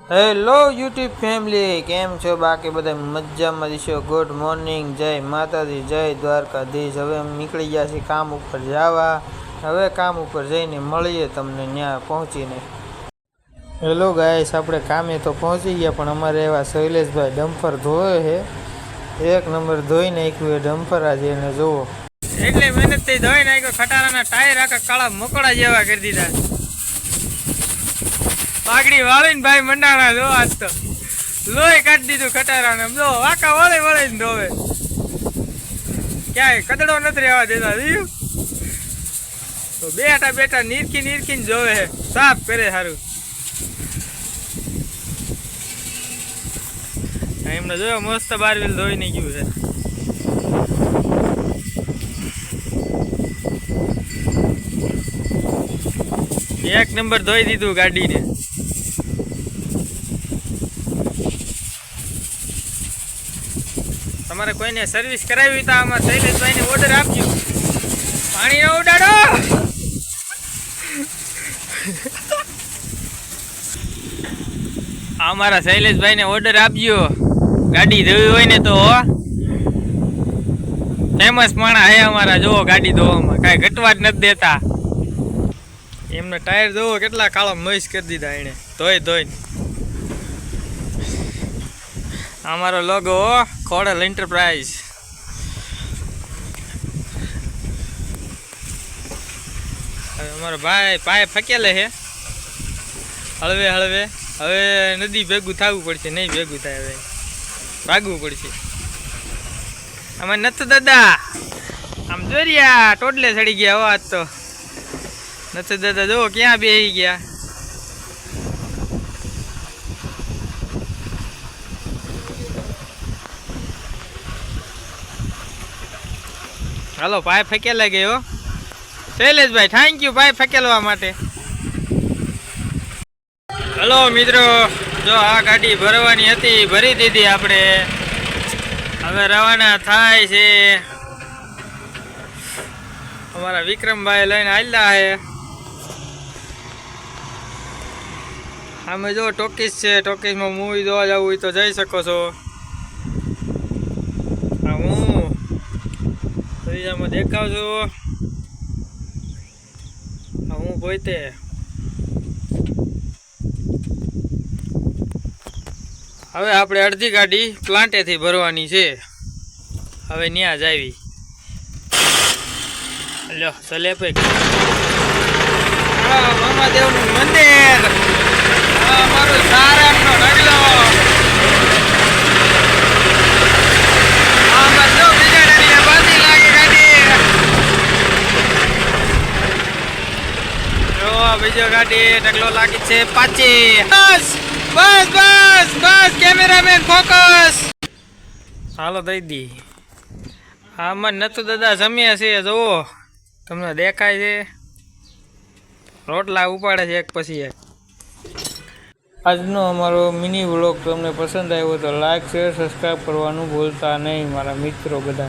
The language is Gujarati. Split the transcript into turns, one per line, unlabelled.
હેલો યુટ્યુબ ફેમિલી, કેમ છો? બાકી બધા મજામાં દીશો? ગુડ મોર્નિંગ, જય માતાજી, જય દ્વારકાધીશ. હવે અમે નીકળી ગયા છીએ કામ ઉપર જવા. હવે કામ ઉપર જઈને મળીએ તમને ત્યાં પહોંચીને. હેલો ગાઈસ, આપણે કામે તો પહોંચી ગયા, પણ અમારે એવા શૈલેષભાઈ ડમ્પર ધોવે છે. એક નંબર ધોઈ નાખ્યું એ ડમ્પર આજે, એને જુઓ એટલે મહેનતથી ધોઈ નાખ્યો. ખટારાના ટાયર આખા કાળા મકોડા જેવા કરી દીધા. પાઘડી વાળીને ભાઈ મંડાણા જો, આજ તો લોહી કાઢી દીધું ખટારાને. જો વાંકા વળે વળીને ધોવે, ક્યાંય કદડો નથી રહેવા દેતા. તો બેઠા બેઠા નીરખીને જોવે, સાફ કરે સારું. એમને જોયો મસ્ત બારવેલ ધોઈને ગયું છે. એક નંબર ધોઈ દીધું ગાડીને. તમારે કોઈને સર્વિસ કરાવી તો આમાં શૈલેષભાઈને ઓર્ડર આપજો. પાણી ન ઉડાડો. અમારા શૈલેષભાઈને ઓર્ડર આપજો. ગાડી ધોવી હોય ને તો ફેમસ માણા હે અમારા. જો ગાડી ધોવામાં કાંઈ ઘટવા જ નથી દેતા. એમને ટાયર જોવો કેટલા કાળા મહીસ કરી દીધા એને ધોઈને. અમારો લોગો ખોડલ એન્ટરપ્રાઇઝ. હવે અમારો ભાઈ પાય ફકેલે છે હળવે હળવે. હવે નદી ભેગું થવું પડશે, નહીં ભેગું થાય હવે ભાગવું પડશે. આમાં નથી દાદા, આમ જોરિયા ટોડલે ચડી ગયા. આજ તો નથી દાદા, જો ક્યાં બેસી ગયા. હાલો, પાય ફેંકેલા ગયો. શૈલેષભાઈ થેન્ક યુ પાય ફેંકેલવા માટે. હલો મિત્રો, જો આ ગાડી ભરવાની હતી, ભરી દીધી આપણે. હવે રવાના થાય છે. અમારા વિક્રમભાઈ લઈને આવેલા છે. આમે જો ટોકીસ છે, ટોકીસમાં મૂવી જોવા જવું હોય તો જઈ શકો છો. હું ત્રીજામાં દેખાવ છું. હું પોતે હવે આપણે અડધી ગાડી પ્લાન્ટેથી ભરવાની છે. હવે ત્યાં જ આવી. લ્યો ચલે મામાદેવનું મંદિર. મારું સારાનો ઢગલો. બાંધી લાગે ગાડી. જો બીજો ગાડી ઢગલો લાગી છે પાછી. બસ બસ બસ બસ, કેમેરામેન ફોકસ. હાલો દઈ દી. આમાં નતું દાદા જમ્યા છે, જુઓ તમને દેખાય છે. રોટલા ઉપાડે છે એક પછી એક. આજનો અમારો મિની વ્લોગ તમને પસંદ આવ્યો તો લાઈક, શેર, સબસ્ક્રાઈબ કરવાનું ભૂલતા નહીં મારા મિત્રો બધા.